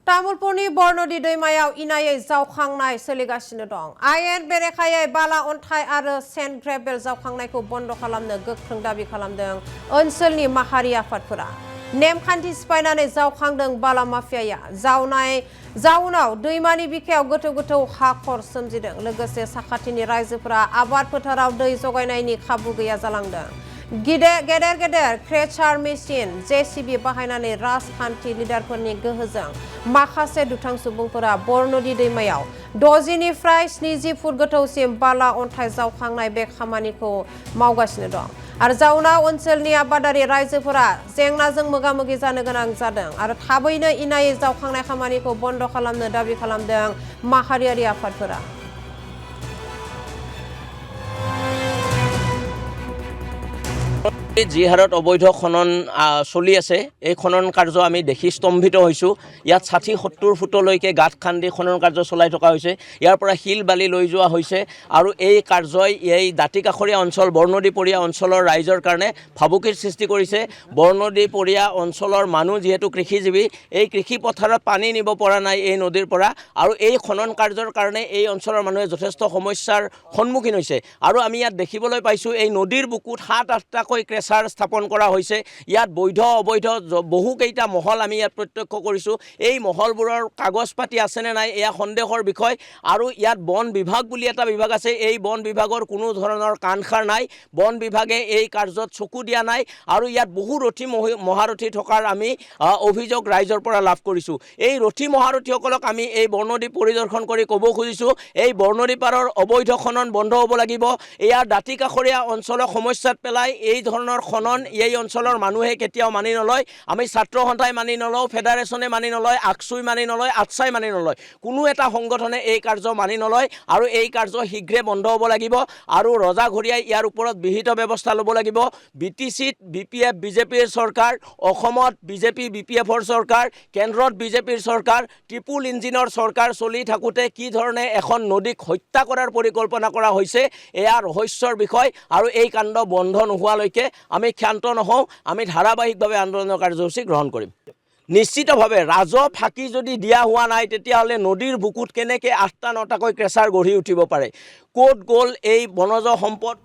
तामुलपुरनि बरनदि दैमायाव इनायै जावखांनाय सोलिगासिनो दं। आयेन बेरेखायै बाला अन्थाइ आरो सेन्ड ग्रेभेल जावखांनायखौ बन्द खालामनो गोख्रों दाबि खालामदों ओनसोलनि माहारि आफादफोरा। नेमखान्थि सिफायनानै जावखांदों बाला माफियाया। जाउनाव दैमानि बिखायाव गोथौ गोथौ हाखर सोमजिदों। लोगोसे साखाथिनि रायजोफोरा आबाद फोथाराव दै जगायनायनि खाबु गैया जालांदों। गेदेर क्रेचार मेसिन जेसिबि बाहायनानै राजखान्थि लिडारफोरनि गोहोजों माखासे दुथां सुबुंफोरा बरनदि दैमायाव 60 निफ्राय 70 फुट गोथौसिम बाला अन्थाइ जावखांनाय बे खामानिखौ मावगासिनो दं। आरो जाउनाव ओनसोलनि आबादारि रायजोफोरा जेंनाजों मोगा-मोगि जानो गोनां जादों। आरो थाबैनो इनायै जावखांनाय खामानिखौ बन्द खालामनो दाबि खालामदों माहारियारि आफादफोरा। যি হাৰত অবৈধ খনন চলি আছে এই খনন কাৰ্য আমি দেখি স্তম্ভিত হৈছোঁ। ইয়াত 60-70 ফুটলৈকে গাঁত খান্দি খনন কাৰ্য চলাই থকা হৈছে। ইয়াৰ পৰা শিল বালি লৈ যোৱা হৈছে আৰু এই কাৰ্যই এই দাঁতিকাষৰীয়া অঞ্চল বৰনদীপৰীয়া অঞ্চলৰ ৰাইজৰ কাৰণে ভাবুকিৰ সৃষ্টি কৰিছে। বৰনদীপৰীয়া অঞ্চলৰ মানুহ যিহেতু কৃষিজীৱী, এই কৃষি পথাৰত পানী নিব পৰা নাই এই নদীৰ পৰা, আৰু এই খনন কাৰ্যৰ কাৰণে এই অঞ্চলৰ মানুহে যথেষ্ট সমস্যাৰ সন্মুখীন হৈছে। আৰু আমি ইয়াত দেখিবলৈ পাইছোঁ এই নদীৰ বুকুত 7-8টাকৈ ক্ৰেচাৰ স্থাপন কৰা হৈছে। ইয়াত বৈধ অবৈধ বহুকেইটা মহল আমি ইয়াত প্ৰত্যক্ষ কৰিছোঁ। এই মহলবোৰৰ কাগজ পাতি আছেনে নাই এয়া সন্দেহৰ বিষয়। আৰু ইয়াত বন বিভাগ বুলি এটা বিভাগ আছে, এই বন বিভাগৰ কোনো ধৰণৰ কাণসাৰ নাই। বন বিভাগে এই কাৰ্যত চকু দিয়া নাই। আৰু ইয়াত বহু ৰথী মহাৰথী থকাৰ আমি অভিযোগ ৰাইজৰ পৰা লাভ কৰিছোঁ। এই ৰথী মহাৰথীসকলক আমি এই বৰনদী পৰিদৰ্শন কৰি ক'ব খুজিছোঁ, এই বৰনদী পাৰৰ অবৈধ খনন বন্ধ হ'ব লাগিব। ইয়াৰ দাঁতিকাষৰীয়া অঞ্চলক সমস্যাত পেলাই এই ধৰণৰ খনন এই অঞ্চলৰ মানুহে কেতিয়াও মানি নলয়। আমি ছাত্ৰ সন্থাই মানি নলওঁ, ফেডাৰেশ্যনে মানি নলয়, আকচুই মানি নলয়, আটচাই মানি নলয়। কোনো এটা সংগঠনে এই কাৰ্য মানি নলয় আৰু এই কাৰ্য শীঘ্ৰে বন্ধ হ'ব লাগিব। আৰু ৰজাঘৰীয়াই ইয়াৰ ওপৰত বিহিত ব্যৱস্থা ল'ব লাগিব। BTCত BPF বিজেপিৰ চৰকাৰ, অসমত বিজেপি BPFৰ চৰকাৰ, কেন্দ্ৰত বিজেপিৰ চৰকাৰ, ট্ৰিপুল ইঞ্জিনৰ চৰকাৰ চলি থাকোঁতে কি ধৰণে এখন নদীক হত্যা কৰাৰ পৰিকল্পনা কৰা হৈছে এয়া ৰহস্যৰ বিষয়। আৰু এই কাণ্ড বন্ধ নোহোৱালৈকে আমি ক্ষান্ত নহওঁ। আমি ধাৰাবাহিকভাৱে আন্দোলনৰ কাৰ্যসূচী গ্ৰহণ কৰিম। নিশ্চিতভাৱে ৰাজহ ফাঁকি যদি দিয়া হোৱা নাই তেতিয়াহ'লে নদীৰ বুকুত কেনেকৈ 8টা-9টাকৈ ক্ৰেচাৰ গঢ়ি উঠিব পাৰে? ক'ত গ'ল এই বনজ সম্পদ?